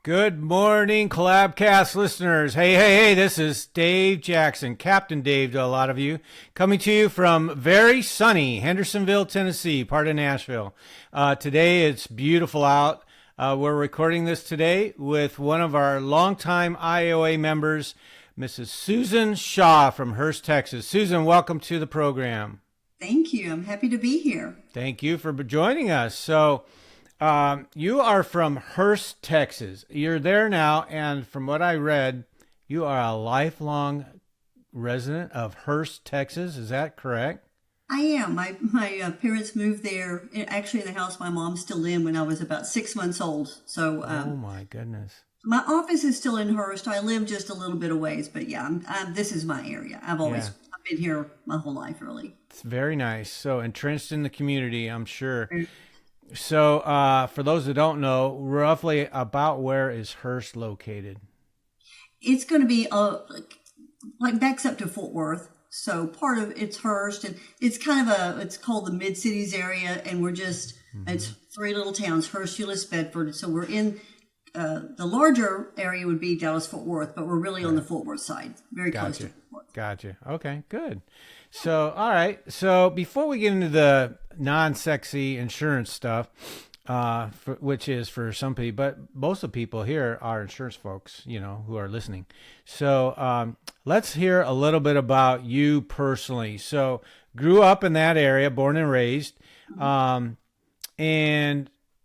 Good morning, Collabcast listeners. Hey, this is Dave Jackson, Captain Dave to a lot of you, coming to you from very sunny Hendersonville, Tennessee, part of Nashville. Today it's beautiful out. We're recording this today with one of our longtime IAOA members, Mrs. Susan Shaw from Hurst, Texas. Susan, welcome to the program. Thank you. I'm happy to be here. Thank you for joining us. So, you are from Hurst, Texas. You're there now, and from what I read, you are a lifelong resident of Hurst, Texas. Is that correct? I am. My parents moved there, actually in the house my mom's still in, when I was about 6 months old. So, oh my goodness. My office is still in Hurst. I live just a little bit of ways, but yeah, this is my area. I've been here my whole life, really. It's very nice. So entrenched in the community, I'm sure. So, for those that don't know, roughly about where is Hurst located? It's going to be like backs up to Fort Worth. So part of it's Hurst, and it's kind of it's called the Mid Cities area, and we're just it's three little towns: Hurst, Euless, Bedford. So we're in the larger area would be Dallas Fort Worth, but we're really on the Fort Worth side, very close to Fort Worth. Gotcha. Okay, good. So, all right. So before we get into the non-sexy insurance stuff, which is for some people, but most of the people here are insurance folks, who are listening. So let's hear a little bit about you personally. So grew up in that area, born and raised. And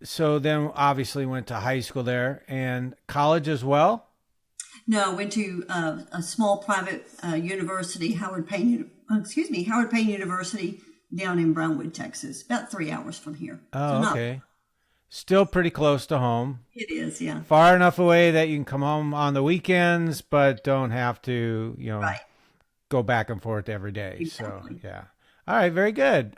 so then obviously went to high school there and college as well. No, I went to a small private university, Howard Payne University down in Brownwood, Texas, about 3 hours from here. Oh, okay. Still pretty close to home. It is, yeah. Far enough away that you can come home on the weekends, but don't have to, right. go back and forth every day. Exactly. So, yeah. All right, very good.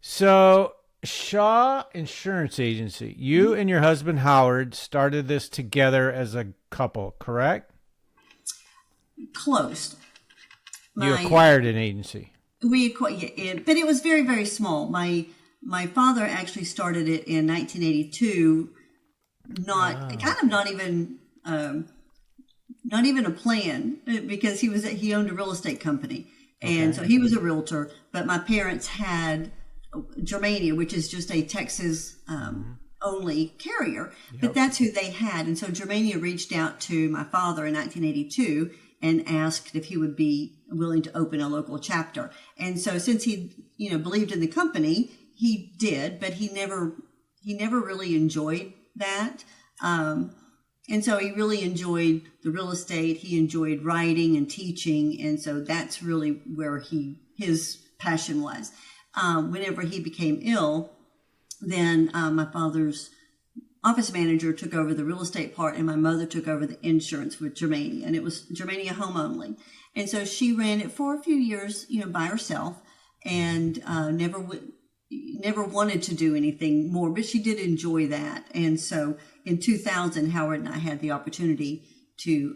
So Shaw Insurance Agency, you and your husband Howard started this together as a couple, correct? Close. You acquired an agency. We acquired it, but it was very, very small. My father actually started it in 1982. Not even a plan, because he owned a real estate company, and so he was a realtor. But my parents had Germania, which is just a Texas only carrier, but that's who they had. And so Germania reached out to my father in 1982 and asked if he would be willing to open a local chapter. And so since he, believed in the company, he did, but he never really enjoyed that. And so he really enjoyed the real estate. He enjoyed writing and teaching. And so that's really where his passion was. Whenever he became ill, then my father's office manager took over the real estate part, and my mother took over the insurance with Germania, and it was Germania home only. And so she ran it for a few years, by herself, and never wanted to do anything more, but she did enjoy that. And so in 2000, Howard and I had the opportunity to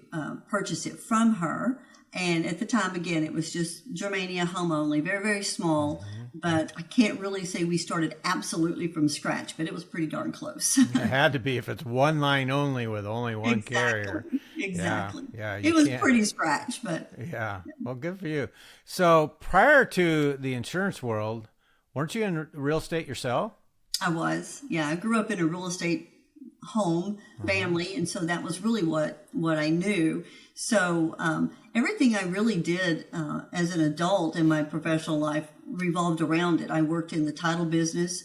purchase it from her. And at the time, again, it was just Germania home only, very, very small. But I can't really say we started absolutely from scratch, but it was pretty darn close. It had to be if it's one line only with only one carrier. Exactly. Yeah. It was pretty scratch, but. Yeah. Well, good for you. So prior to the insurance world, weren't you in real estate yourself? I was. Yeah. I grew up in a real estate home family, and so that was really what I knew. So everything I really did as an adult in my professional life revolved around it. I worked in the title business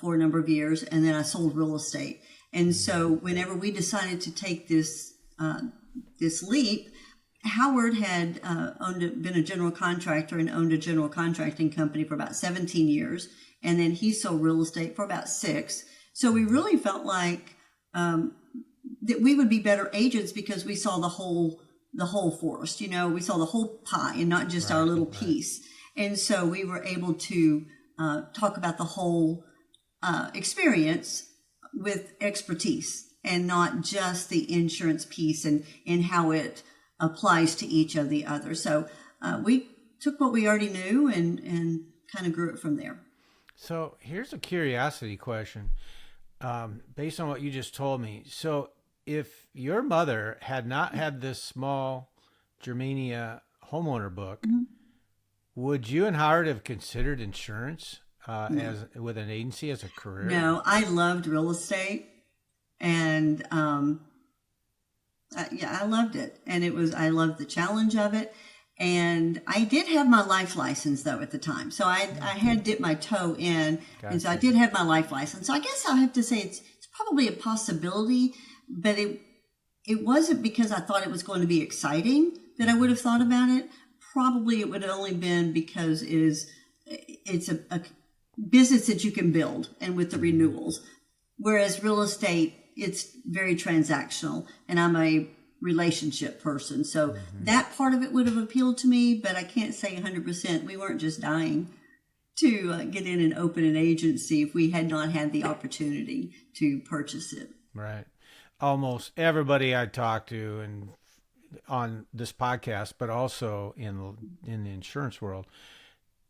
for a number of years, and then I sold real estate. And so whenever we decided to take this leap, Howard had been a general contractor and owned a general contracting company for about 17 years, and then he sold real estate for about 6. So we really felt like that we would be better agents because we saw the whole forest. We saw the whole pie and not just our little piece. And so we were able to talk about the whole experience with expertise and not just the insurance piece and how it applies to each of the others. So we took what we already knew and kind of grew it from there. So here's a curiosity question based on what you just told me. So if your mother had not had this small Germania homeowner book, would you and Howard have considered insurance as with an agency as a career? No, I loved real estate, and yeah, I loved it, and I loved the challenge of it. And I did have my life license though at the time, so I had dipped my toe in, and so I did have my life license. So I guess I'll have to say it's probably a possibility, but it wasn't because I thought it was going to be exciting that I would have thought about it. Probably it would have only been because it's a business that you can build, and with the renewals, whereas real estate, it's very transactional, and I'm a relationship person. So that part of it would have appealed to me, but I can't say 100%. We weren't just dying to get in and open an agency if we had not had the opportunity to purchase it. Right. Almost everybody I talk to and on this podcast, but also in the insurance world,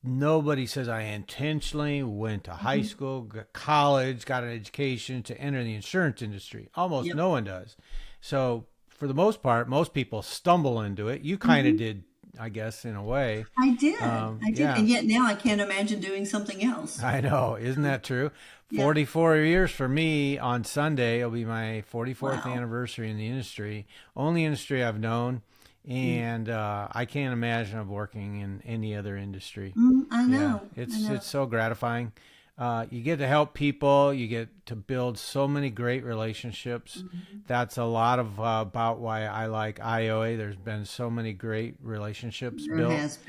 nobody says I intentionally went to high school, college, got an education to enter the insurance industry. Almost no one does. So for the most part, most people stumble into it. You kind of did, I guess, in a way. I did. Yeah. And yet now I can't imagine doing something else. I know. Isn't that true? 44 years for me on Sunday. It'll be my 44th anniversary in the industry. Only industry I've known. And I can't imagine of working in any other industry. I know. Yeah, it's so gratifying. You get to help people. You get to build so many great relationships. That's a lot of about why I like IAOA. There's been so many great relationships built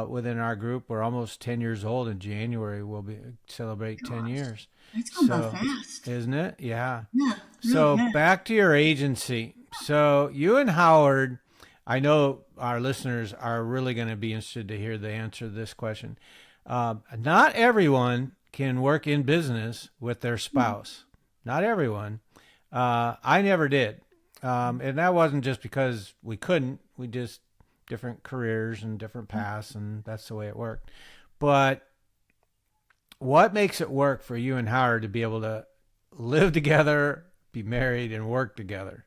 within our group. We're almost 10 years old in January. We'll celebrate 10 years. It's gone by fast, isn't it? Yeah. Yeah. Really so fast. Back to your agency. So you and Howard, I know our listeners are really going to be interested to hear the answer to this question. Not everyone can work in business with their spouse. Not everyone. I never did. And that wasn't just because we couldn't. We just different careers and different paths, and that's the way it worked. But what makes it work for you and Howard to be able to live together, be married, and work together?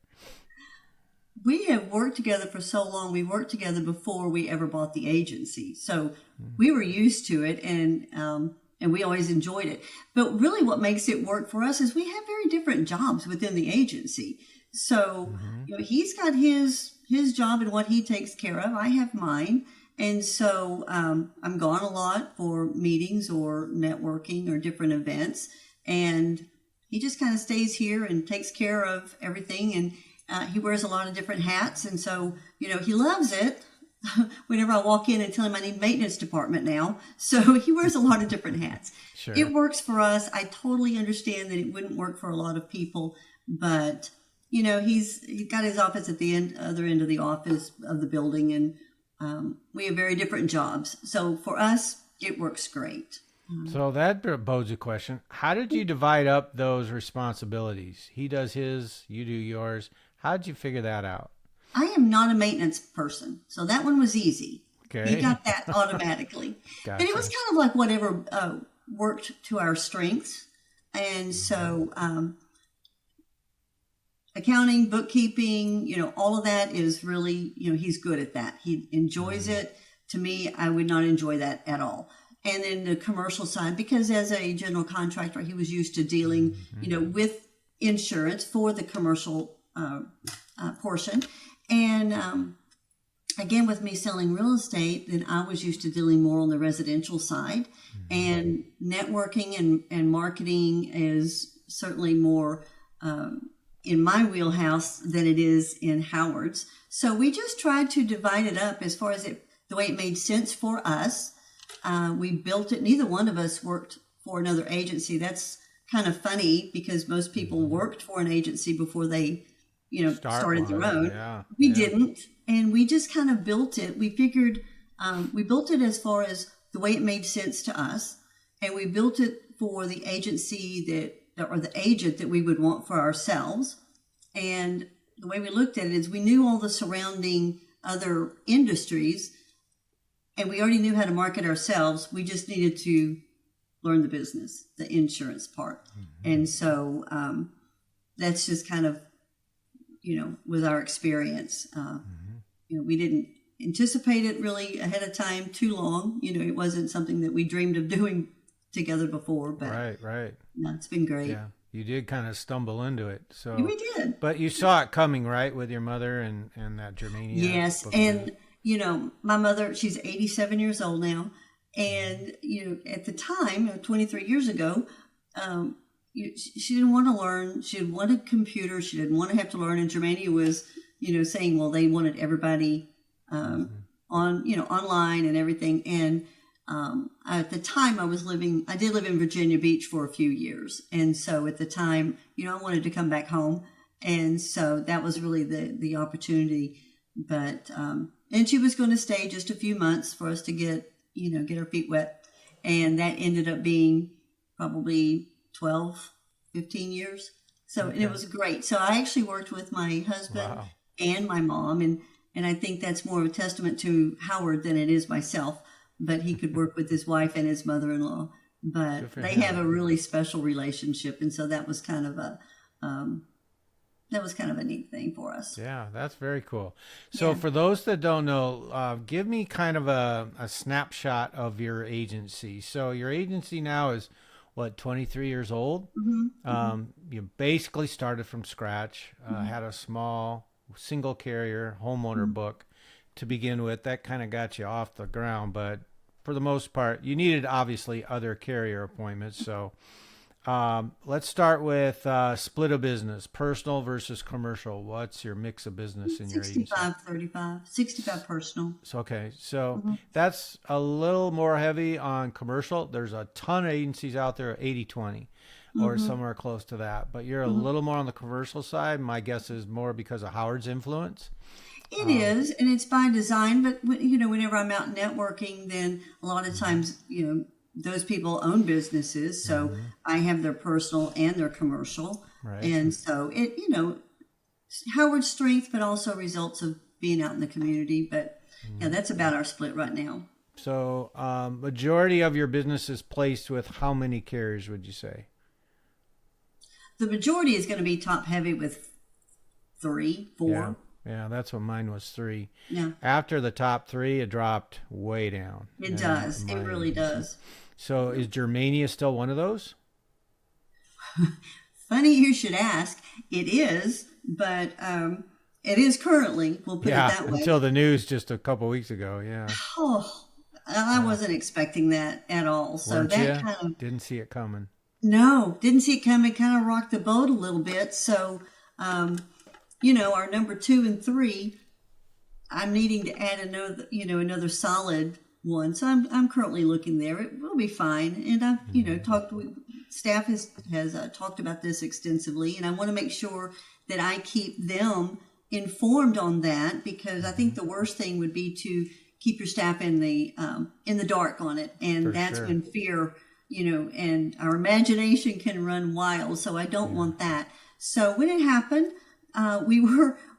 We have worked together for so long. We worked together before we ever bought the agency. So we were used to it, and we always enjoyed it. But really what makes it work for us is we have very different jobs within the agency. So he's got his job and what he takes care of. I have mine. And so I'm gone a lot for meetings or networking or different events. And he just kind of stays here and takes care of everything. And he wears a lot of different hats. And so, he loves it. Whenever I walk in and tell him I need maintenance department now. So he wears a lot of different hats. Sure. It works for us. I totally understand that it wouldn't work for a lot of people, but he's got his office at the other end of the office of the building, and we have very different jobs. So for us, it works great. So that bodes a question. How did you divide up those responsibilities? He does his, you do yours. How did you figure that out? I am not a maintenance person, so that one was easy. Okay. He got that automatically. Gotcha. And it was kind of like whatever worked to our strengths. And so accounting, bookkeeping, all of that is really, he's good at that. He enjoys it. To me, I would not enjoy that at all. And then the commercial side, because as a general contractor, he was used to dealing, with insurance for the commercial portion. And again, with me selling real estate, then I was used to dealing more on the residential side. And networking and marketing is certainly more in my wheelhouse than it is in Howard's. So we just tried to divide it up as far as the way it made sense for us. We built it. Neither one of us worked for another agency. That's kind of funny because most people worked for an agency before they started their own. Yeah. We didn't. And we just kind of built it. We figured we built it as far as the way it made sense to us. And we built it for the agency or the agent that we would want for ourselves. And the way we looked at it is we knew all the surrounding other industries and we already knew how to market ourselves. We just needed to learn the business, the insurance part. And so that's just kind of with our experience. We didn't anticipate it really ahead of time too long. It wasn't something that we dreamed of doing together before, but right. no, it's been great. Yeah, you did kind of stumble into it. So We did. but you saw it coming, right, with your mother and that Germania. Yes, book. and my mother, she's 87 years old now, and at the time, 23 years ago, she didn't want to learn. She wanted a computer. She didn't want to have to learn. And Germania was, saying, well, they wanted everybody online and everything. And at the time, I did live in Virginia Beach for a few years, and so at the time, I wanted to come back home, and so that was really the opportunity. But and she was going to stay just a few months for us to get her feet wet, and that ended up being probably 12, 15 years. So and it was great. So I actually worked with my husband and my mom, and I think that's more of a testament to Howard than it is myself. But he could work with his wife and his mother-in-law. But they have a really special relationship, and so that was kind of a neat thing for us. Yeah, that's very cool. So for those that don't know, give me kind of a snapshot of your agency. So your agency now is, 23 years old? Mm-hmm. You basically started from scratch, had a small single carrier homeowner book to begin with. That kind of got you off the ground, but for the most part, you needed obviously other carrier appointments. So let's start with split of business, personal versus commercial. What's your mix of business in your agency? 65-35, 65 personal. So, okay, so that's a little more heavy on commercial. There's a ton of agencies out there, 80-20 or somewhere close to that. But you're a little more on the commercial side. My guess is more because of Howard's influence. It is, and it's by design. But whenever I'm out networking, then a lot of times, those people own businesses, so I have their personal and their commercial, and so it, Howard's strength, but also results of being out in the community. But that's about our split right now. So, majority of your business is placed with how many carriers would you say? The majority is going to be top heavy with 3, 4. Yeah, that's what mine was, 3. Yeah. After the top 3, it dropped way down. It does. It really does. So is Germania still one of those? Funny you should ask. It is, but it is currently. We'll put it that way. Until the news just a couple weeks ago. Yeah. Oh, I wasn't expecting that at all. So Weren't that you? kind of Didn't see it coming. No, didn't see it coming. Kind of rocked the boat a little bit. So, our number 2 and 3, I'm needing to add another solid one. So I'm currently looking there. It will be fine. And I've, staff has talked about this extensively, and I want to make sure that I keep them informed on that, because I think the worst thing would be to keep your staff in the dark on it. And that's when fear, and our imagination can run wild. So I don't want that. So when it happened,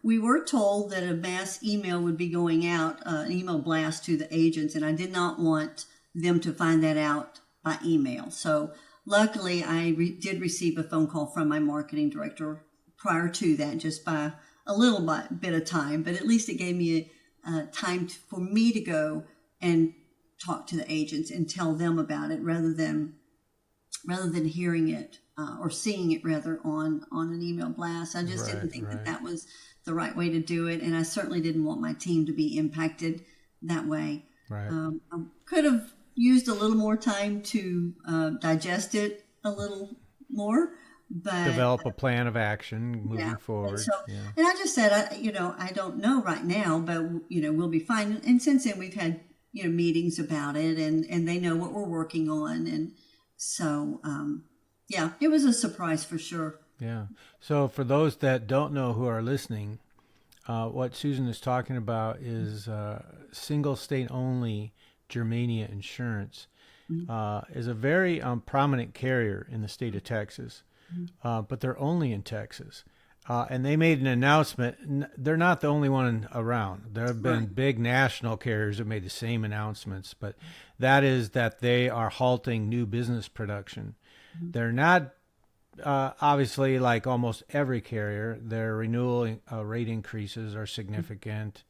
we were told that a mass email would be going out, an email blast to the agents, and I did not want them to find that out by email. So luckily, I did receive a phone call from my marketing director prior to that, just by a little bit of time, but at least it gave me time for me to go and talk to the agents and tell them about it, rather than hearing it or seeing it rather on an email blast. I just didn't think that was the right way to do it, and I certainly didn't want my team to be impacted that way. Right. I could have used a little more time to digest it a little more, but develop a plan of action moving forward. And I just said, I don't know right now, but we'll be fine. And since then, we've had meetings about it, and they know what we're working on, and so it was a surprise for sure. Yeah. So for those that don't know who are listening, what Susan is talking about is single state only Germania Insurance is a very prominent carrier in the state of Texas, but they're only in Texas. And they made an announcement. They're not the only one around. There have been big national carriers that made the same announcements, but that is that they are halting new business production. They're not obviously, like almost every carrier, their renewal rate increases are significant,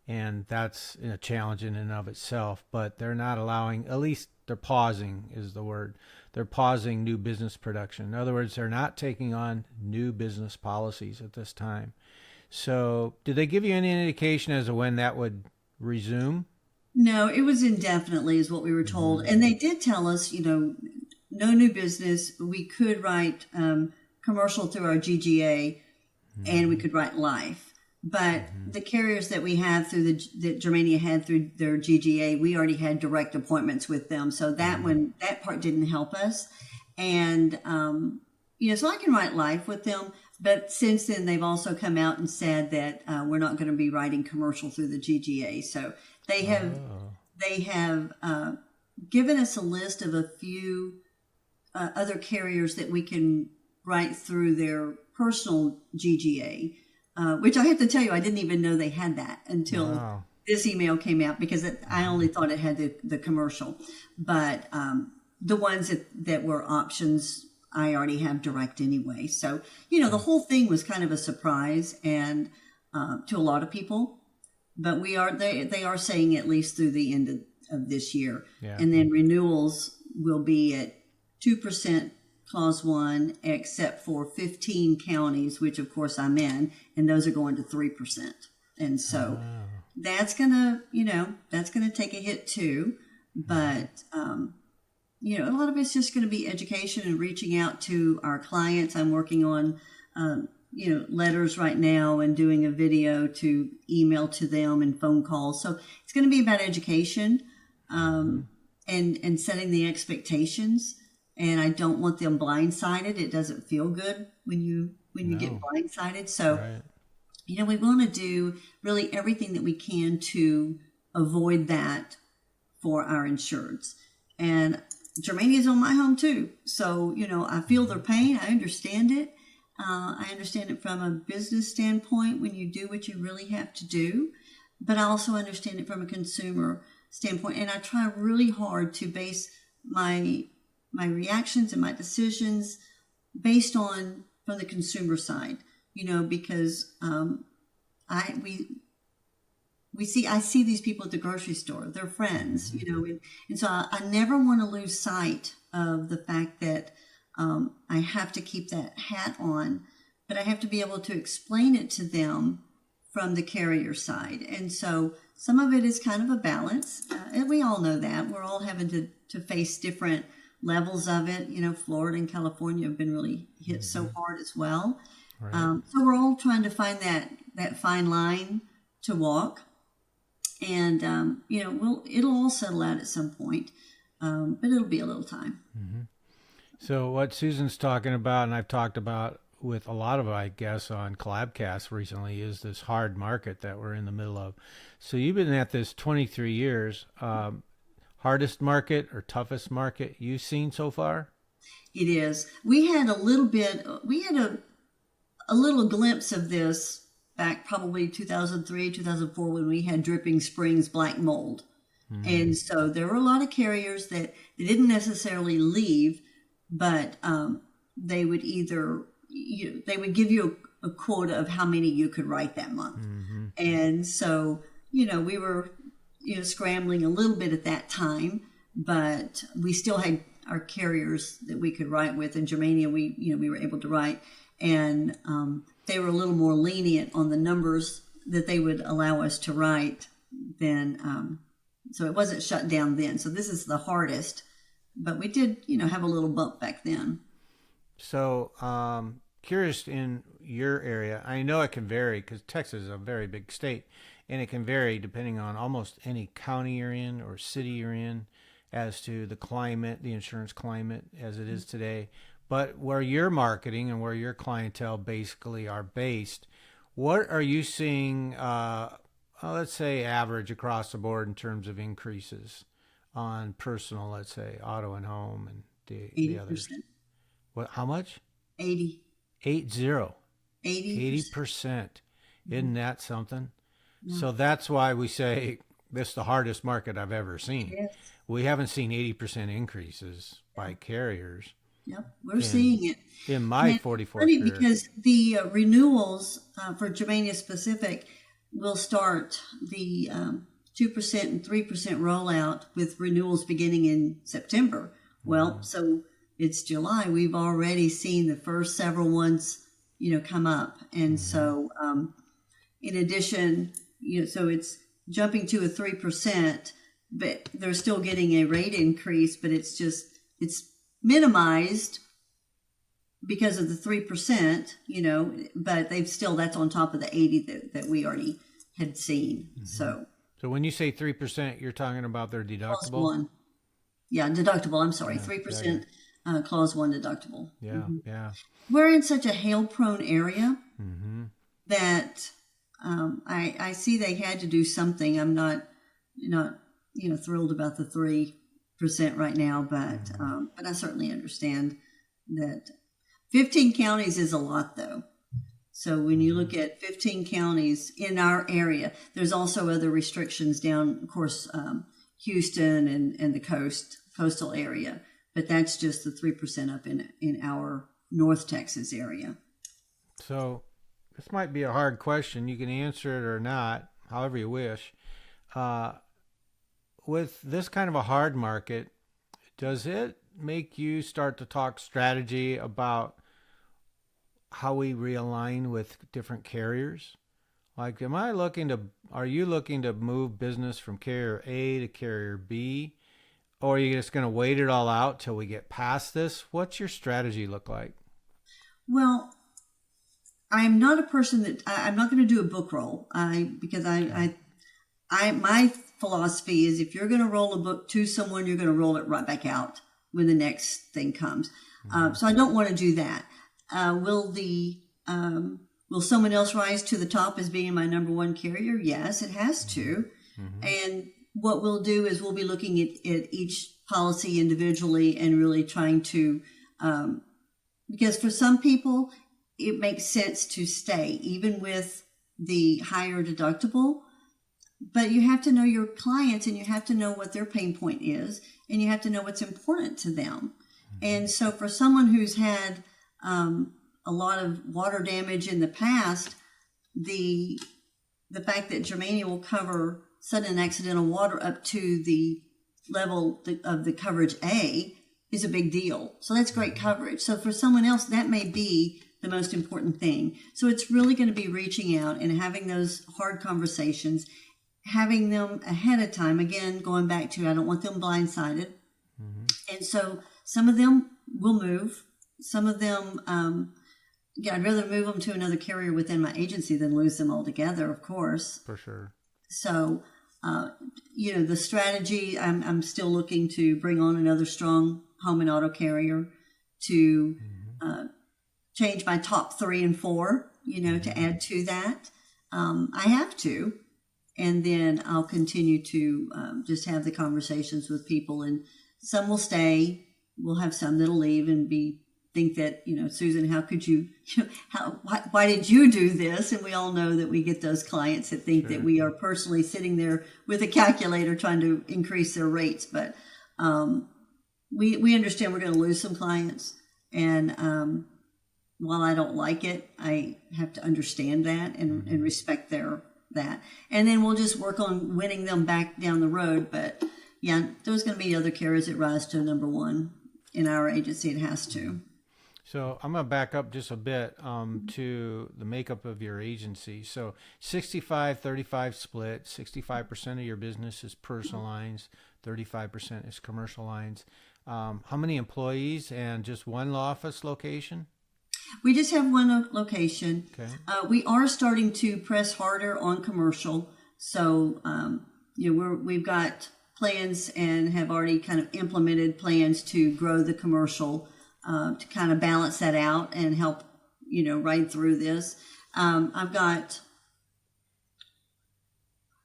and that's a challenge in and of itself. But they're not allowing, at least they're pausing is the word. They're pausing new business production. In other words, they're not taking on new business policies at this time. So, did they give you any indication as to when that would resume? No, it was indefinitely, is what we were told. And they did tell us, no new business. We could write commercial through our GGA, and we could write life. But the carriers that we have through that Germania had through their GGA, we already had direct appointments with them. So that part didn't help us. And, so I can write life with them. But since then, they've also come out and said that we're not going to be writing commercial through the GGA. So they have given us a list of a few other carriers that we can write through their personal GGA, which I have to tell you, I didn't even know they had that until this email came out, because I only thought it had the commercial. But the ones that were options, I already have direct anyway. So, the whole thing was kind of a surprise and to a lot of people. But they are saying at least through the end of this year. Yeah. And then renewals will be at 2% clause 1, except for 15 counties, which of course I'm in, and those are going to 3%. And so that's gonna take a hit too. But a lot of it's just going to be education and reaching out to our clients. I'm working on letters right now and doing a video to email to them and phone calls. So it's going to be about education and setting the expectations. And I don't want them blindsided. It doesn't feel good when you get blindsided. So, we want to do really everything that we can to avoid that for our insureds. And Germania is on my home too. So, I feel their pain. I understand it. I understand it from a business standpoint when you do what you really have to do, but I also understand it from a consumer standpoint. And I try really hard to base my reactions and my decisions based on from the consumer side, because I see these people at the grocery store, they're friends, and so I never want to lose sight of the fact that I have to keep that hat on, but I have to be able to explain it to them from the carrier side. And so some of it is kind of a balance. And we all know that. We're all having to face different levels of it. Florida and California have been really hit so hard as well. Right. So we're all trying to find that fine line to walk. And, it'll all settle out at some point, but it'll be a little time. Mm-hmm. So what Susan's talking about, and I've talked about with a lot of, I guess, on Collabcast recently, is this hard market that we're in the middle of. So you've been at this 23 years. Hardest market or toughest market you've seen so far? It is. We had a little glimpse of this back probably 2003, 2004, when we had Dripping Springs black mold. Mm-hmm. And so there were a lot of carriers that they didn't necessarily leave, but they would they would give you a quota of how many you could write that month. Mm-hmm. And so, we were, scrambling a little bit at that time, but we still had our carriers that we could write with. In Germania, we were able to write, and they were a little more lenient on the numbers that they would allow us to write than, so it wasn't shut down then. So this is the hardest, but we did, have a little bump back then. So, curious in your area, I know it can vary because Texas is a very big state, and it can vary depending on almost any county you're in or city you're in as to the climate, the insurance climate as it is today. But where you're marketing and where your clientele basically are based, what are you seeing, let's say average across the board in terms of increases on personal, let's say auto and home and the others? What? How much? 80. 80. 80%. Isn't that something? Yeah. So that's why we say this is the hardest market I've ever seen. Yes. We haven't seen 80% increases by carriers. Yep, we're seeing it. In my And it's 44 funny career. because the renewals for Germania specific will start the 2% and 3% rollout with renewals beginning in September. Well, so it's July. We've already seen the first several ones, come up. And so, in addition, so it's jumping to a 3%, but they're still getting a rate increase, but it's minimized because of the 3%, but that's on top of the 80 that we already had seen. So when you say 3%, you're talking about their clause deductible? one. Yeah, deductible. I'm sorry. 3% clause one deductible. Yeah, yeah. We're in such a hail-prone area that I see they had to do something. I'm not thrilled about the 3% right now, but I certainly understand that 15 counties is a lot, though. So when you look at 15 counties in our area, there's also other restrictions down, of course, Houston and the coastal area, but that's just the 3% up in our North Texas area. So this might be a hard question. You can answer it or not, however you wish. With this kind of a hard market, does it make you start to talk strategy about how we realign with different carriers? Like, are you looking to move business from carrier A to carrier B? Or are you just going to wait it all out till we get past this? What's your strategy look like? Well, I'm not a person that I'm not going to do a book roll. Because my philosophy is if you're going to roll a book to someone, you're going to roll it right back out when the next thing comes. So I don't want to do that. Will someone else rise to the top as being my number one carrier? Yes, it has to. And what we'll do is we'll be looking at each policy individually and really trying to, because for some people, it makes sense to stay, even with the higher deductible. But you have to know your clients and you have to know what their pain point is and you have to know what's important to them. And so for someone who's had a lot of water damage in the past, the fact that Germania will cover sudden and accidental water up to the level of the coverage A is a big deal. So that's great coverage. So for someone else, that may be the most important thing. So it's really going to be reaching out and having those hard conversations, having them ahead of time. Again, going back to, I don't want them blindsided. And so some of them will move. Some of them, I'd rather move them to another carrier within my agency than lose them altogether, of course. For sure. So, the strategy, I'm still looking to bring on another strong home and auto carrier to change my top 3 and 4, to add to that. I have to. And then I'll continue to just have the conversations with people, and some will stay. We'll have some that'll leave and think that, Susan, how could you, why did you do this? And we all know that we get those clients that think that we are personally sitting there with a calculator trying to increase their rates. But we understand we're going to lose some clients. And while I don't like it, I have to understand that and respect that. And then we'll just work on winning them back down the road. But yeah, there's going to be other carriers that rise to number one in our agency. It has to. So I'm going to back up just a bit to the makeup of your agency. So 65-35 split, 65% of your business is personal lines, 35% is commercial lines. How many employees and just one office location? We just have one location. Okay. We are starting to press harder on commercial. So, we've got plans and have already kind of implemented plans to grow the commercial to kind of balance that out and help, ride through this.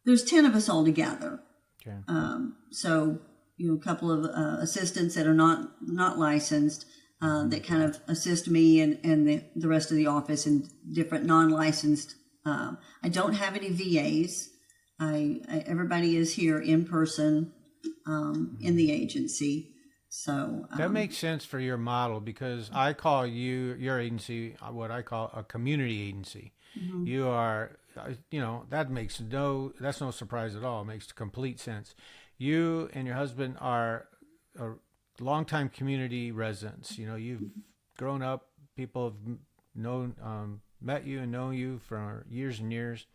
There's 10 of us all together. Okay. So, a couple of assistants that are not licensed that kind of assist me and the rest of the office and different non-licensed. I don't have any VAs. Everybody is here in person in the agency. So That makes sense for your model because I call your agency what I call a community agency. mhm, You are, that's no surprise at all. It makes complete sense. You and your husband are a longtime community residents. You've grown up, people have met you and known you for years and years.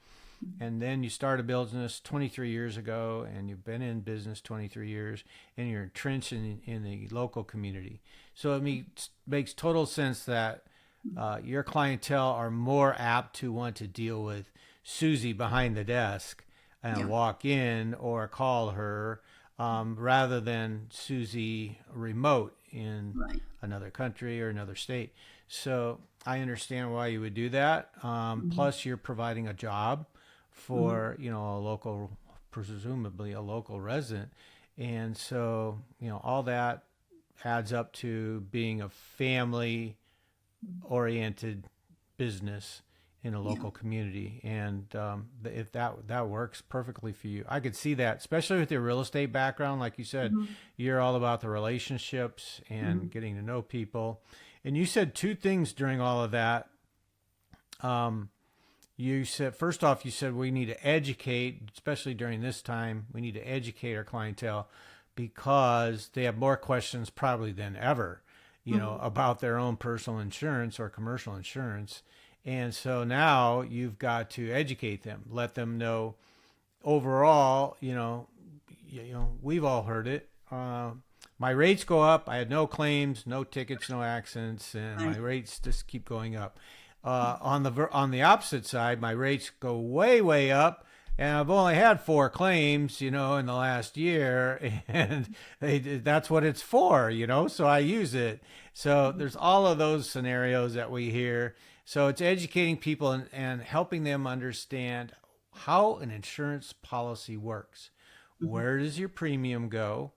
And then you started a business 23 years ago, and you've been in business 23 years, and you're entrenched in the local community. So it makes total sense that your clientele are more apt to want to deal with Susie behind the desk and yeah, walk in or call her rather than Susie remote in right. another country or another state. So I understand why you would do that. Mhm, Plus, you're providing a job mhm, for a local, presumably a local resident, and so all that adds up to being a family oriented business in a yeah, local community. And if that works perfectly for you, I could see that, especially with your real estate background. Like you said, mhm, you're all about the relationships and mhm, getting to know people. And you said two things during all of that. You said, first off, you said we need to educate, especially during this time, we need to educate our clientele because they have more questions probably than ever, mhm, about their own personal insurance or commercial insurance. And so now you've got to educate them, let them know overall, we've all heard it. My rates go up. I had no claims, no tickets, no accidents, and my right. rates just keep going up. On the opposite side, my rates go way up, and I've only had 4 claims, in the last year, and that's what it's for, So I use it. So there's all of those scenarios that we hear. So it's educating people and helping them understand how an insurance policy works. Mhm, Where does your premium go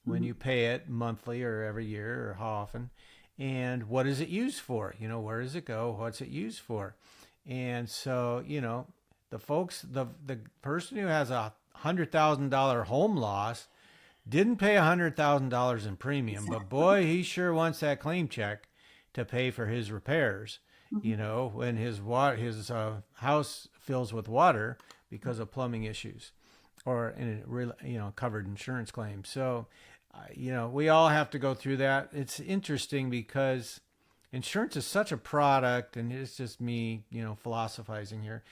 when mhm, you pay it monthly or every year or how often? And what is it used for? Where does it go? What's it used for? And so, the person who has $100,000 home loss didn't pay $100,000 in premium, but exactly. boy, he sure wants that claim check to pay for his repairs. Mhm, When his house fills with water because of plumbing issues or in a covered insurance claim. So, we all have to go through that. It's interesting because insurance is such a product, and it's just me, philosophizing here.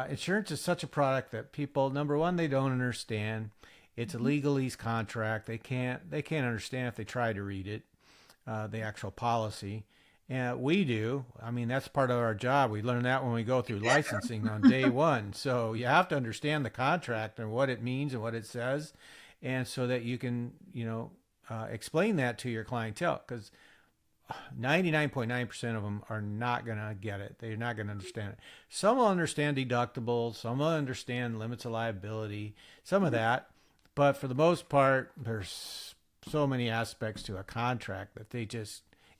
Insurance is such a product that people, number one, they don't understand. It's a mhm, legalese contract. They can't understand if they try to read it, the actual policy. And we do. I mean, that's part of our job. We learn that when we go through licensing on day one. So you have to understand the contract and what it means and what it says, and so that you can, explain that to your clientele. Because 99.9% of them are not going to get it. They're not going to understand it. Some will understand deductibles. Some will understand limits of liability. Some of that, but for the most part, there's so many aspects to a contract that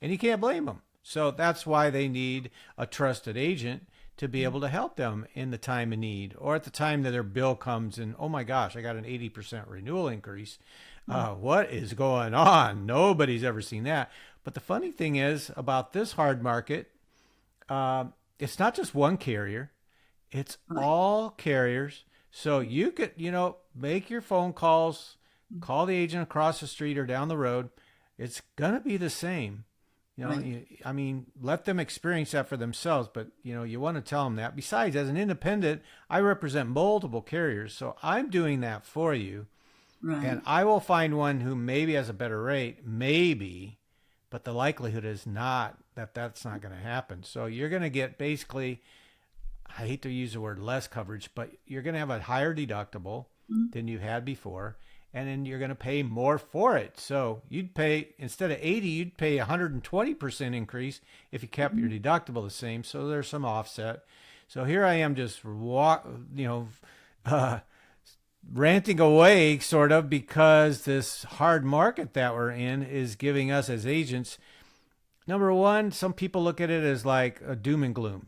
and you can't blame them. So that's why they need a trusted agent to be able to help them in the time of need or at the time that their bill comes and, oh my gosh, I got an 80% renewal increase. mhm, What is going on? Nobody's ever seen that. But the funny thing is about this hard market, it's not just one carrier, it's right. all carriers. So you could, make your phone calls, call the agent across the street or down the road. It's going to be the same. Right. I mean, let them experience that for themselves, but you want to tell them that. Besides, as an independent, I represent multiple carriers, so I'm doing that for you, and Right. I will find one who maybe has a better rate, maybe, but the likelihood is not that that's not going to happen. So you're going to get basically, I hate to use the word less coverage, but you're going to have a higher deductible Mhm, than you had before. And then you're going to pay more for it. So you'd pay, instead of 80, you'd pay 120% increase if you kept your mhm, deductible the same. So there's some offset. So here I am just uh, ranting away sort of because this hard market that we're in is giving us as agents, number one, some people look at it as like a doom and gloom.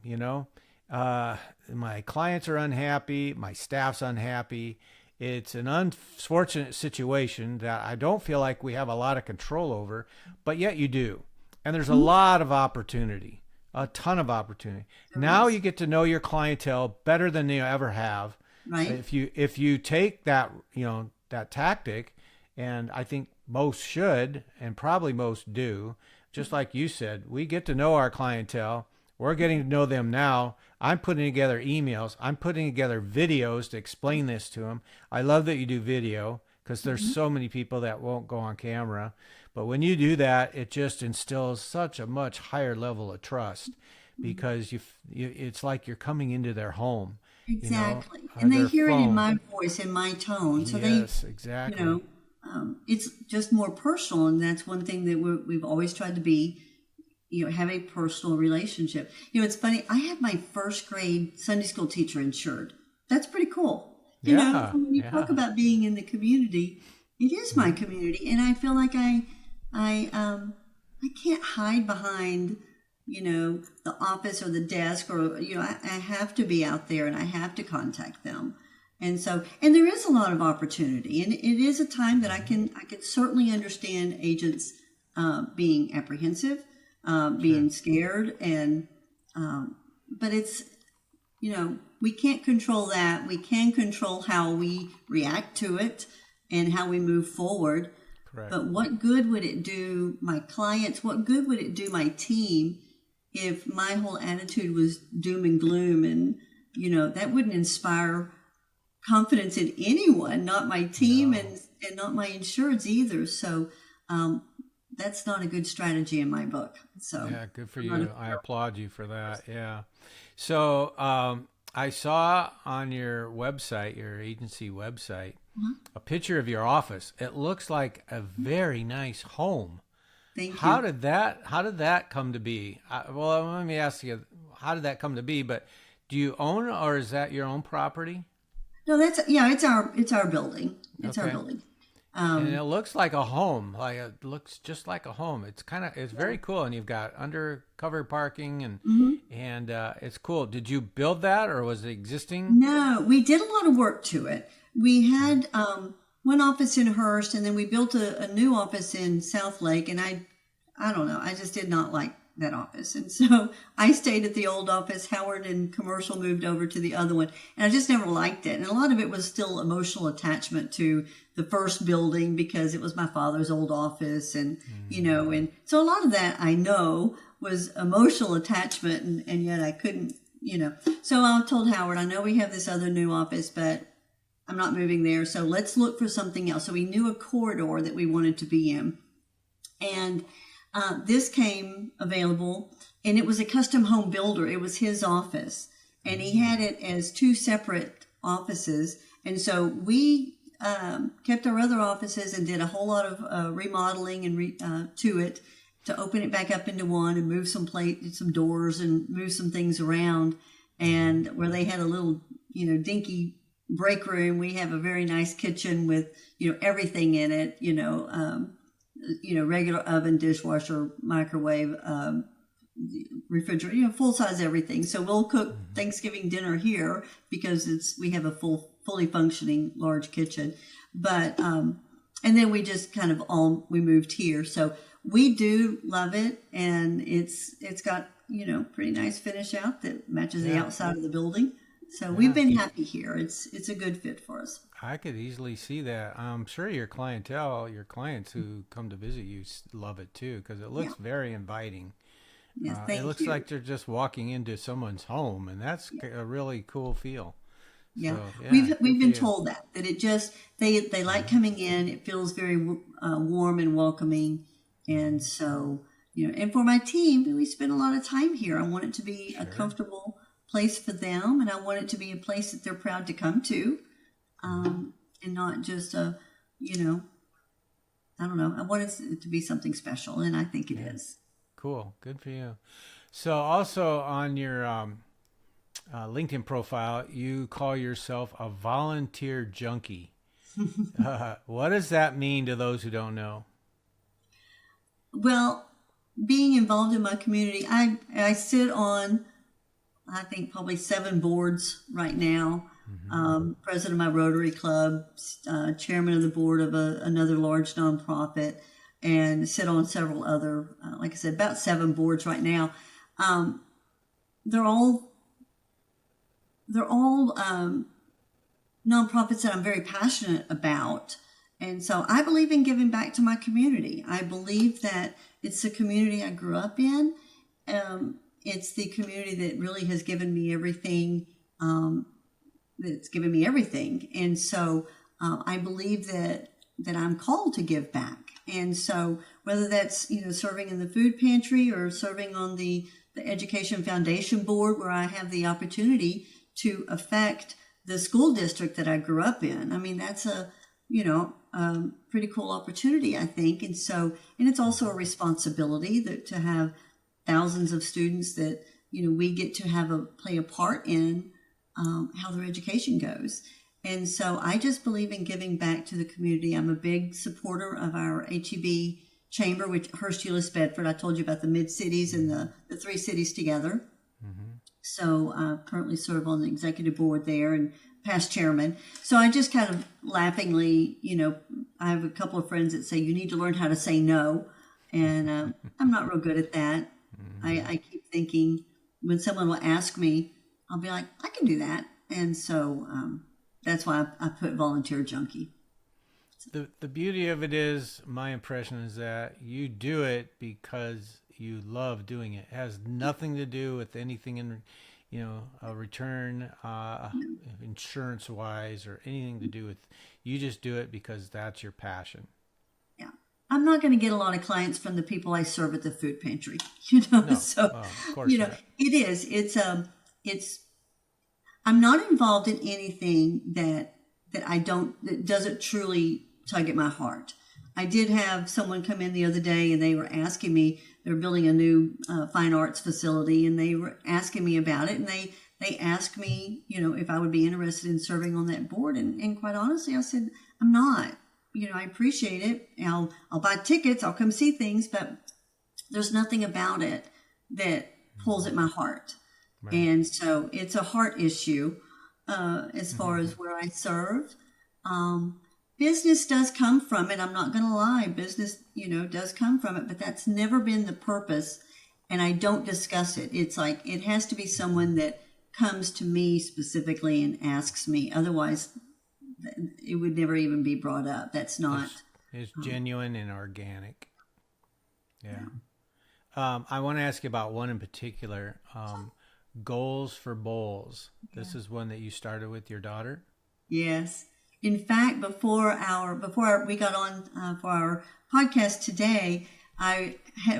My clients are unhappy, my staff's unhappy. It's an unfortunate situation that I don't feel like we have a lot of control over, but yet you do. And there's a lot of opportunity, a ton of opportunity. Now you get to know your clientele better than you ever have. Right. If you take that, that tactic, and I think most should, and probably most do, just like you said, we get to know our clientele. We're getting to know them now. I'm putting together emails. I'm putting together videos to explain this to them. I love that you do video because there's so many people that won't go on camera. But when you do that, it just instills such a much higher level of trust because it's like you're coming into their home. Exactly. And they hear it in my voice, in my tone. So yes, exactly. It's just more personal. And that's one thing that we've always tried to be, have a personal relationship. It's funny. I had my first grade Sunday school teacher insured. That's pretty cool. When you talk about being in the community, it is my community. And I feel like I can't hide behind, the office or the desk or, I have to be out there and I have to contact them. And so, and there is a lot of opportunity, and it is a time that I can certainly understand agents being apprehensive, being scared, and but it's, we can't control that. We can control how we react to it and how we move forward. Correct. But what good would it do my clients? What good would it do my team if my whole attitude was doom and gloom? And, that wouldn't inspire confidence in anyone, not my team and not my insureds either. So that's not a good strategy in my book. So yeah, good for you. I applaud you for that. Yeah. So I saw on your website, your agency website, a picture of your office. It looks like a very nice home. Thank you. How did that come to be? Well, let me ask you, how did that come to be? But do you own, or is that your own property? No, it's our building. It's our building. And it looks like a home. Like it looks just like a home. It's very cool. And you've got undercover parking and it's cool. Did you build that, or was it existing? No, we did a lot of work to it. We had one office in Hearst, and then we built a new office in South Lake. And I don't know, I just did not like that office. And so I stayed at the old office. Howard and Commercial moved over to the other one. And I just never liked it. And a lot of it was still emotional attachment to the first building because it was my father's old office. And, and so a lot of that I know was emotional attachment, and yet I couldn't, So I told Howard, I know we have this other new office, but I'm not moving there. So let's look for something else. So we knew a corridor that we wanted to be in. And this came available, and it was a custom home builder. It was his office, and he had it as two separate offices. And so we kept our other offices and did a whole lot of remodeling and to it to open it back up into one and move some doors and move some things around. And where they had a little, dinky break room, we have a very nice kitchen with, everything in it, regular oven, dishwasher, microwave, refrigerator, full size everything. So we'll cook Thanksgiving dinner here because we have a fully functioning large kitchen. But and then we just we moved here. So we do love it, and it's got pretty nice finish out that matches the outside of the building. So we've been happy here. It's a good fit for us. I could easily see that. I'm sure your clients who come to visit you love it too, because it looks very inviting. Yes, thank you. It looks like they're just walking into someone's home, and that's a really cool feel. Yeah, so, we've been told that it just they like coming in. It feels very warm and welcoming, and so and for my team, we spend a lot of time here. I want it to be a comfortable place for them, and I want it to be a place that they're proud to come to, and not just I don't know. I want it to be something special, and I think it is. Cool, good for you. So also on your LinkedIn profile, you call yourself a volunteer junkie. What does that mean to those who don't know? Well, being involved in my community, I sit on, I think, probably 7 boards right now. president of my Rotary Club, chairman of the board of another large nonprofit, and sit on several other, like I said, about 7 boards right now. They're all nonprofits that I'm very passionate about. And so I believe in giving back to my community. I believe that it's the community I grew up in. It's the community that really has given me everything. That's given me everything. And so I believe that I'm called to give back. And so whether that's, serving in the food pantry or serving on the Education Foundation Board, where I have the opportunity to affect the school district that I grew up in. I mean, that's a pretty cool opportunity, I think. And it's also a responsibility to have thousands of students that, we get to play a part in how their education goes. And so I just believe in giving back to the community. I'm a big supporter of our HEB chamber, which Hurst, Euless, Bedford. I told you about the mid-cities and the 3 cities together. So I currently serve on the executive board there and past chairman. So I just kind of laughingly, I have a couple of friends that say, you need to learn how to say no. And I'm not real good at that. I keep thinking when someone will ask me, I'll be like, I can do that. And so that's why I put volunteer junkie. The beauty of it is, my impression is that you do it because you love doing it. It has nothing to do with anything in, a return, insurance wise, or anything to do with, you just do it because that's your passion. Yeah. I'm not going to get a lot of clients from the people I serve at the food pantry, No. so, Of course not. it is, it's, I'm not involved in anything that doesn't truly tug at my heart. I did have someone come in the other day and they were asking me, they're building a new fine arts facility, and they were asking me about it. And they asked me, if I would be interested in serving on that board. And quite honestly, I said, I'm not. I appreciate it. I'll buy tickets. I'll come see things, but there's nothing about it that pulls at my heart. Right. And so it's a heart issue as far as where I serve. Business does come from it. I'm not going to lie. Business, does come from it, but that's never been the purpose. And I don't discuss it. It's like, it has to be someone that comes to me specifically and asks me. Otherwise, it would never even be brought up. That's not. It's genuine and organic. Yeah. I want to ask you about one in particular. Goals for Bowls. This is one that you started with your daughter? Yes. In fact, before we got on for our podcast today, I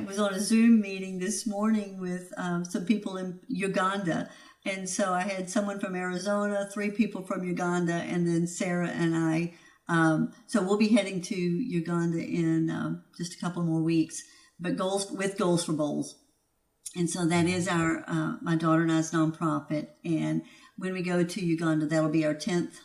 was on a Zoom meeting this morning with some people in Uganda. And so I had someone from Arizona, 3 people from Uganda, and then Sarah and I. So we'll be heading to Uganda in just a couple more weeks, but goals for Bowls. And so that is our my daughter and I's nonprofit. And when we go to Uganda, that'll be our 10th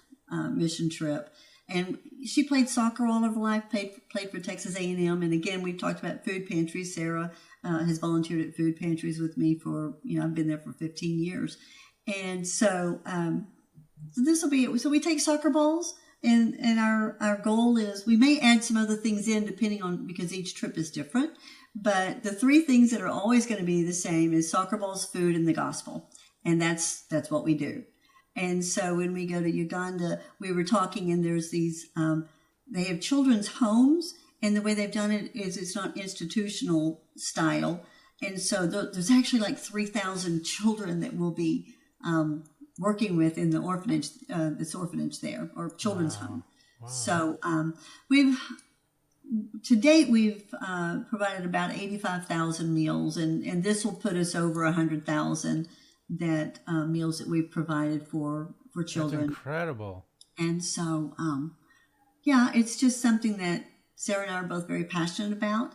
mission trip. And she played soccer all of her life, played for Texas A&M. And again, we've talked about food pantries. Sarah has volunteered at food pantries with me for, I've been there for 15 years. And so, this will be it. So we take soccer balls, and our goal is, we may add some other things in depending on, because each trip is different. But the 3 things that are always going to be the same is soccer balls, food, and the gospel. And that's what we do. And so when we go to Uganda, we were talking, and there's these, they have children's homes, and the way they've done it is it's not institutional style. And so there's actually like 3,000 children that we'll be working with in the orphanage, this orphanage there, or children's home. Wow. So to date, we've provided about 85,000 meals, and this will put us over 100,000 meals that we've provided for children. That's incredible. And so, it's just something that Sarah and I are both very passionate about.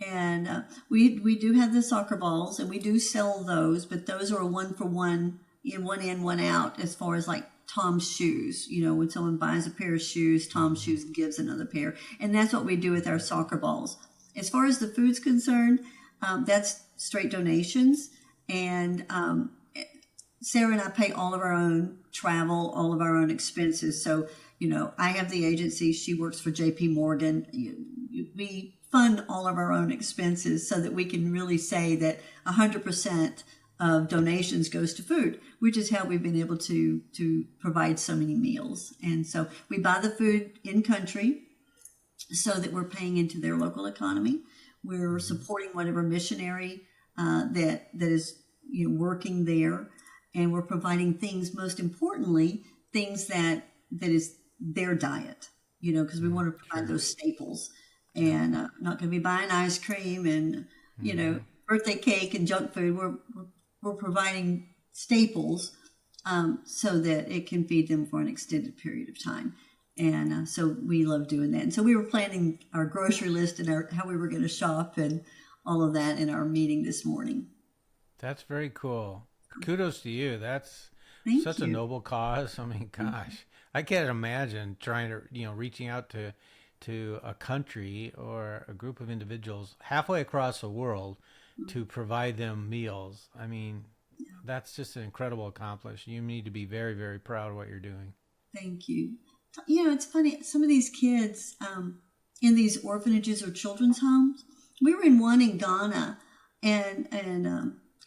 And we do have the soccer balls, and we do sell those, but those are a 1-for-1, in one in, one out, as far as like Tom's shoes. When someone buys a pair of shoes, Tom's shoes gives another pair. And that's what we do with our soccer balls. As far as the food's concerned, that's straight donations. And Sarah and I pay all of our own travel, all of our own expenses. So, I have the agency. She works for JP Morgan. We fund all of our own expenses so that we can really say that 100% of donations goes to food, which is how we've been able to provide so many meals. And so we buy the food in country so that we're paying into their local economy. We're supporting whatever missionary that is working there, and we're providing things. Most importantly, things that is their diet. Because we want to provide those staples, and not going to be buying ice cream and birthday cake and junk food. We're providing staples so that it can feed them for an extended period of time. And so we love doing that. And so we were planning our grocery list and how we were going to shop and all of that in our meeting this morning. That's very cool. Kudos to you. That's such a noble cause. I mean, gosh, I can't imagine trying to, reaching out to a country or a group of individuals halfway across the world to provide them meals. I mean, that's just an incredible accomplishment. You need to be very, very proud of what you're doing. Thank you. It's funny. Some of these kids in these orphanages or children's homes, we were in one in Ghana and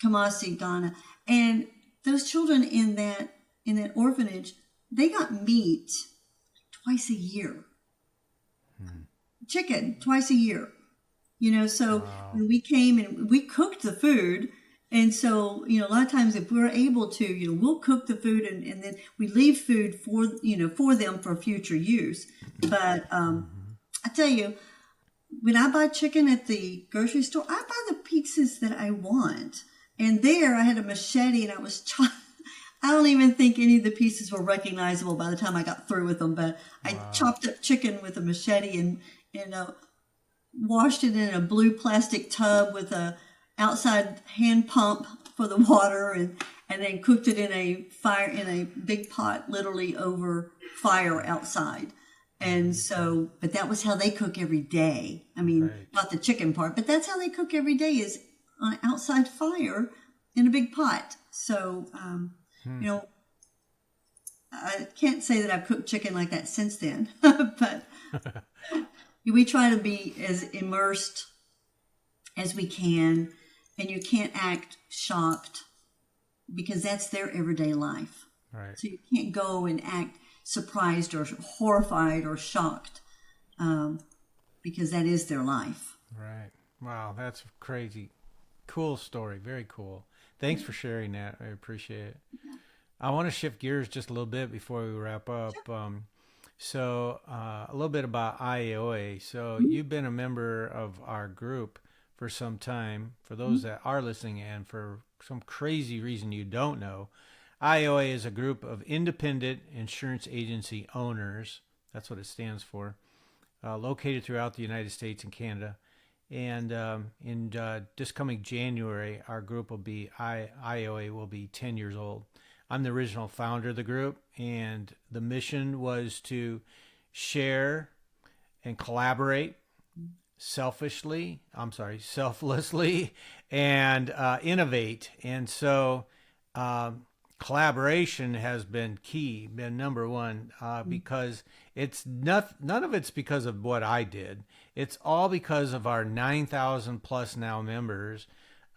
Kumasi, Ghana, and those children in that orphanage, they got meat twice a year. Chicken twice a year. So wow. When we came and we cooked the food. And so, a lot of times if we're able to, we'll cook the food and then we leave food for them for future use. But I tell you, when I buy chicken at the grocery store, I buy the pieces that I want. And there I had a machete and I was I don't even think any of the pieces were recognizable by the time I got through with them. But I chopped up chicken with a machete and washed it in a blue plastic tub with a outside hand pump for the water and then cooked it in a big pot, literally over fire outside. And so, but that was how they cook every day. I mean, not the chicken part, but that's how they cook every day, is on an outside fire in a big pot. So, I can't say that I've cooked chicken like that since then, but we try to be as immersed as we can, and you can't act shocked because that's their everyday life. Right. So you can't go and act surprised or horrified or shocked because that is their life. Right. Wow, that's crazy. Cool story. Very cool. Thanks for sharing that. I appreciate it. I want to shift gears just a little bit before we wrap up. So a little bit about IAOA. So you've been a member of our group for some time. For those that are listening and for some crazy reason you don't know, IAOA is a group of independent insurance agency owners. That's what it stands for. Located throughout the United States and Canada. And in this coming January, our group will be, IAOA will be 10 years old. I'm the original founder of the group, and the mission was to share and collaborate selflessly, and innovate. And so collaboration has been key, been number one, because it's none of it's because of what I did. It's all because of our 9,000 plus now members.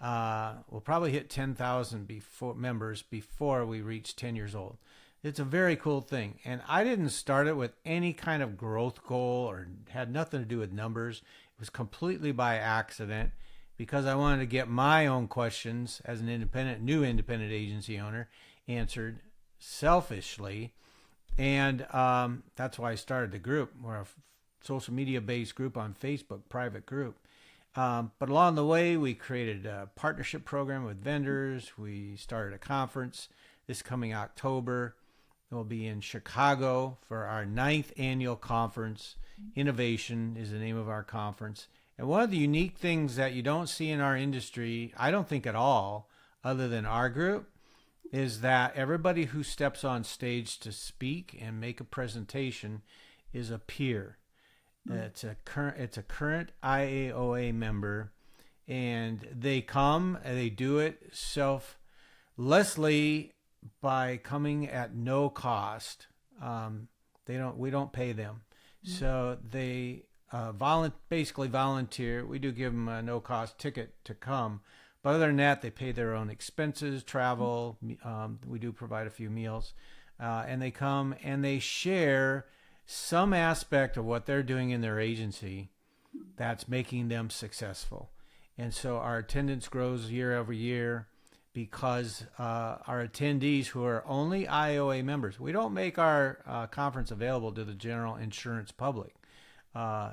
We'll probably hit 10,000 members before we reach 10 years old. It's a very cool thing. And I didn't start it with any kind of growth goal or had nothing to do with numbers. It was completely by accident because I wanted to get my own questions as an new independent agency owner answered selfishly. And that's why I started the group. We're a social media based group on Facebook, private group. But along the way, we created a partnership program with vendors. We started a conference this coming October. We'll be in Chicago for our 9th annual conference. Innovation is the name of our conference. And one of the unique things that you don't see in our industry, I don't think at all, other than our group, is that everybody who steps on stage to speak and make a presentation is a peer. It's a current IAOA member, and they come and they do it selflessly by coming at no cost. We don't pay them. So they basically volunteer. We do give them a no cost ticket to come. But other than that, they pay their own expenses, travel. We do provide a few meals. And they come and they share some aspect of what they're doing in their agency that's making them successful. And so our attendance grows year over year because our attendees who are only IAOA members, we don't make our conference available to the general insurance public.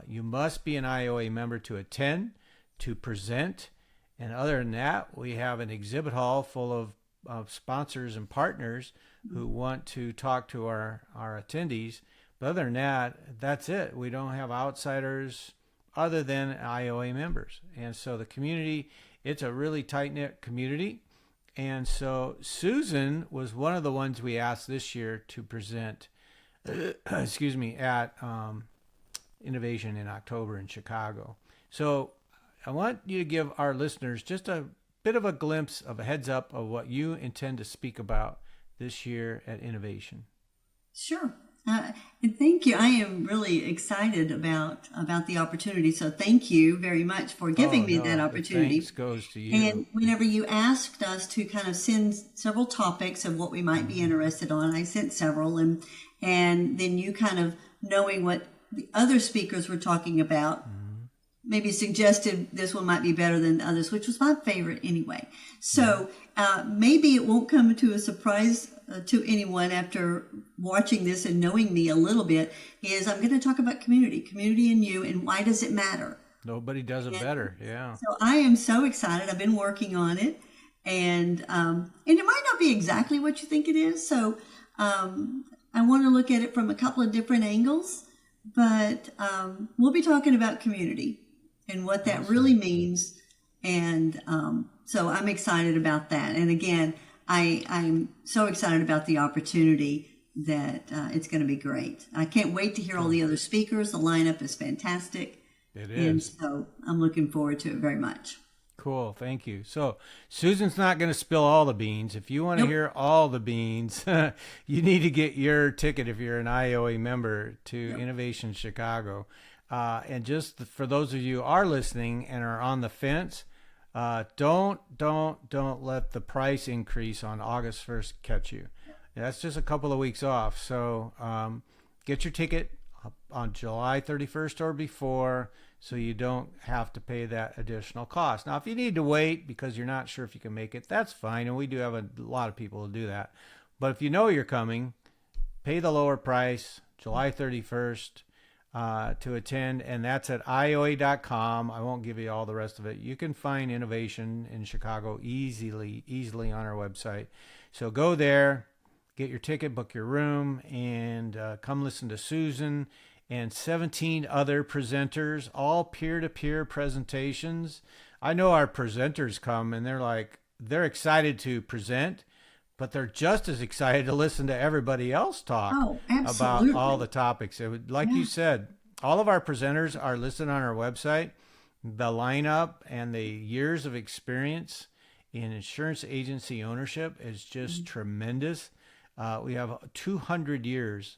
You must be an IAOA member to attend, to present. And other than that, we have an exhibit hall full of sponsors and partners who want to talk to our attendees. But other than that, that's it. We don't have outsiders other than IAOA members. And so the community, it's a really tight-knit community. And so Susan was one of the ones we asked this year to present, at Innovation in October in Chicago. So I want you to give our listeners just a bit of a glimpse of a heads up of what you intend to speak about this year at Innovation. Sure. And thank you. I am really excited about the opportunity. So thank you very much for giving me that opportunity. Thanks goes to you. And whenever you asked us to kind of send several topics of what we might be interested on, I sent several, and then you kind of knowing what the other speakers were talking about, maybe suggested this one might be better than others, which was my favorite anyway. So maybe it won't come to a surprise to anyone after watching this and knowing me a little bit, is I'm going to talk about community and you, and why does it matter? Nobody does it better. Yeah. So I am so excited. I've been working on it, and it might not be exactly what you think it is. So I want to look at it from a couple of different angles, but we'll be talking about community and what that really means. And so I'm excited about that. And again, I'm so excited about the opportunity that it's going to be great. I can't wait to hear all the other speakers. The lineup is fantastic. It is. And so I'm looking forward to it very much. Cool. Thank you. So Susan's not going to spill all the beans. If you want to hear all the beans, you need to get your ticket if you're an IAOA member to Innovation Chicago. And just for those of you who are listening and are on the fence, don't let the price increase on August 1st catch you. That's just a couple of weeks off. So get your ticket on July 31st or before, so you don't have to pay that additional cost. Now, if you need to wait because you're not sure if you can make it, that's fine. And we do have a lot of people who do that. But if you know you're coming, pay the lower price, July 31st. To attend, and that's at IAOA.com. I won't give you all the rest of it. You can find Innovation in Chicago easily on our website. So go there, get your ticket, book your room, and come listen to Susan and 17 other presenters, all peer-to-peer presentations. I know our presenters come and they're excited to present, but they're just as excited to listen to everybody else talk about all the topics. Like you said, all of our presenters are listed on our website. The lineup and the years of experience in insurance agency ownership is just tremendous. We have 200 years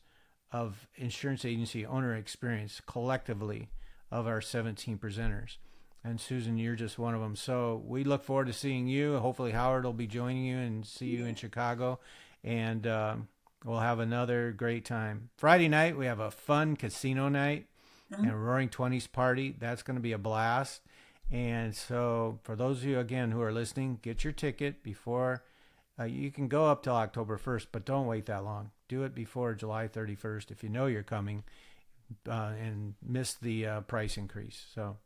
of insurance agency owner experience collectively of our 17 presenters. And Susan, you're just one of them. So we look forward to seeing you. Hopefully Howard will be joining you and see you in Chicago. And we'll have another great time. Friday night, we have a fun casino night and a Roaring Twenties party. That's going to be a blast. And so for those of you, again, who are listening, get your ticket before. You can go up till October 1st, but don't wait that long. Do it before July 31st if you know you're coming and miss the price increase. So.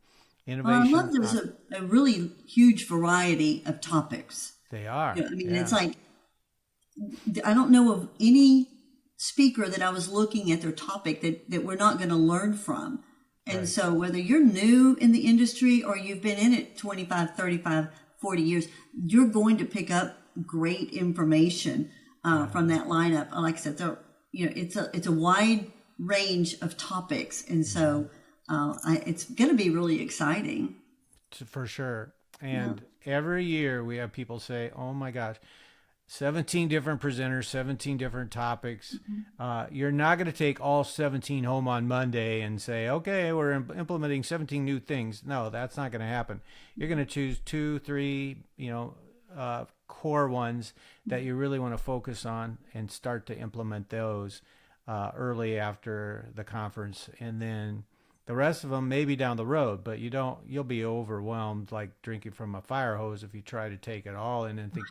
Innovation. Well, I love there's a really huge variety of topics. They are. It's like, I don't know of any speaker that I was looking at their topic that we're not going to learn from. And so whether you're new in the industry or you've been in it 25, 35, 40 years, you're going to pick up great information from that lineup. Like I said, it's a wide range of topics. And so it's going to be really exciting. For sure. And every year we have people say, oh my gosh, 17 different presenters, 17 different topics. You're not going to take all 17 home on Monday and say, okay, we're implementing 17 new things. No, that's not going to happen. You're going to choose 2, 3, core ones that you really want to focus on and start to implement those early after the conference. And then the rest of them maybe down the road, but you'll be overwhelmed like drinking from a fire hose if you try to take it all in and think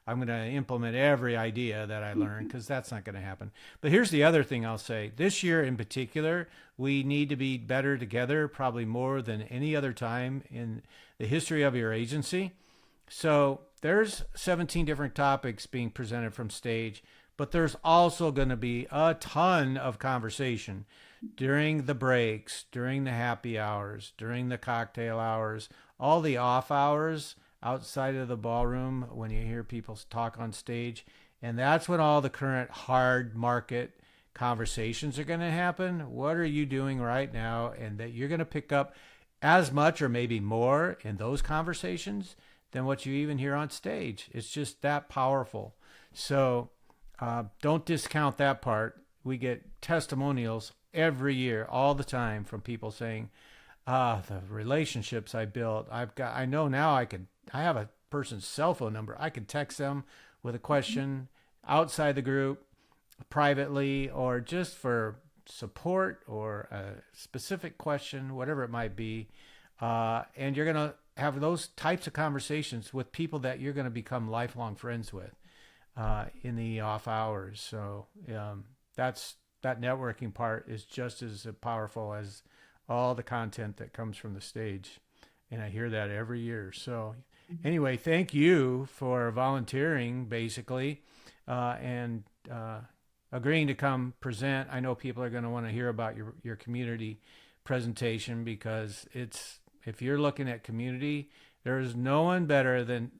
I'm going to implement every idea that I learned, because that's not going to happen. But here's the other thing I'll say. This year in particular, we need to be better together, probably more than any other time in the history of your agency. So there's 17 different topics being presented from stage, but there's also going to be a ton of conversation during the breaks, during the happy hours, during the cocktail hours, all the off hours outside of the ballroom when you hear people talk on stage. And that's when all the current hard market conversations are going to happen. What are you doing right now? And that you're going to pick up as much or maybe more in those conversations than what you even hear on stage. It's just that powerful. So don't discount that part. We get testimonials every year, all the time, from people saying, the relationships I built, I know now I have a person's cell phone number. I can text them with a question outside the group, privately, or just for support or a specific question, whatever it might be. And you're going to have those types of conversations with people that you're going to become lifelong friends with in the off hours. So that networking part is just as powerful as all the content that comes from the stage. And I hear that every year. So anyway, thank you for volunteering, basically, and agreeing to come present. I know people are going to want to hear about your community presentation, because if you're looking at community, there is no one better than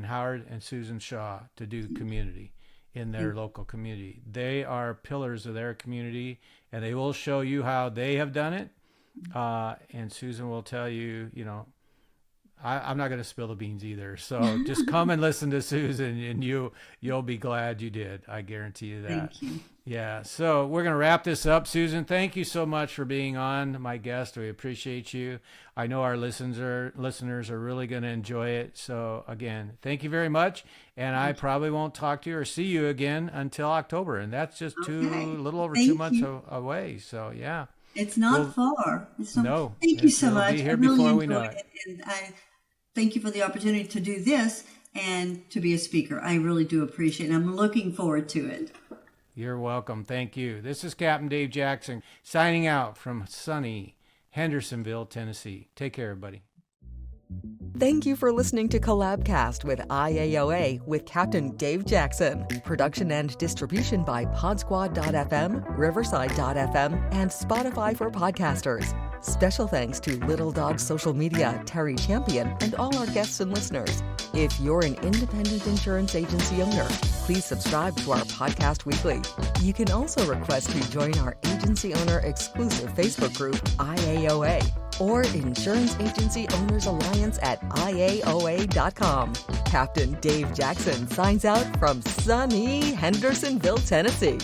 Howard and Susan Shaw to do community in their local community. They are pillars of their community, and they will show you how they have done it. And Susan will tell you, I'm not going to spill the beans either. So just come and listen to Susan, and you'll be glad you did. I guarantee you that. Thank you. Yeah. So we're going to wrap this up. Susan, thank you so much for being on, my guest. We appreciate you. I know our listeners are really going to enjoy it. So again, thank you very much. And I probably won't talk to you or see you again until October. And that's just a little over 2 months away. So yeah. It's not far. No. Thank you so much. Be here I really before we enjoyed know it. And I thank you for the opportunity to do this and to be a speaker. I really do appreciate it. I'm looking forward to it. You're welcome. Thank you. This is Captain Dave Jackson signing out from sunny Hendersonville, Tennessee. Take care, everybody. Thank you for listening to Collabcast with IAOA with Captain Dave Jackson. Production and distribution by Podsquad.fm, Riverside.fm, and Spotify for podcasters. Special thanks to Little Dog Social Media, Terry Champion, and all our guests and listeners. If you're an independent insurance agency owner, please subscribe to our podcast weekly. You can also request to join our agency owner exclusive Facebook group, IAOA, or Insurance Agency Owners Alliance at IAOA.com. Captain Dave Jackson signs out from sunny Hendersonville, Tennessee.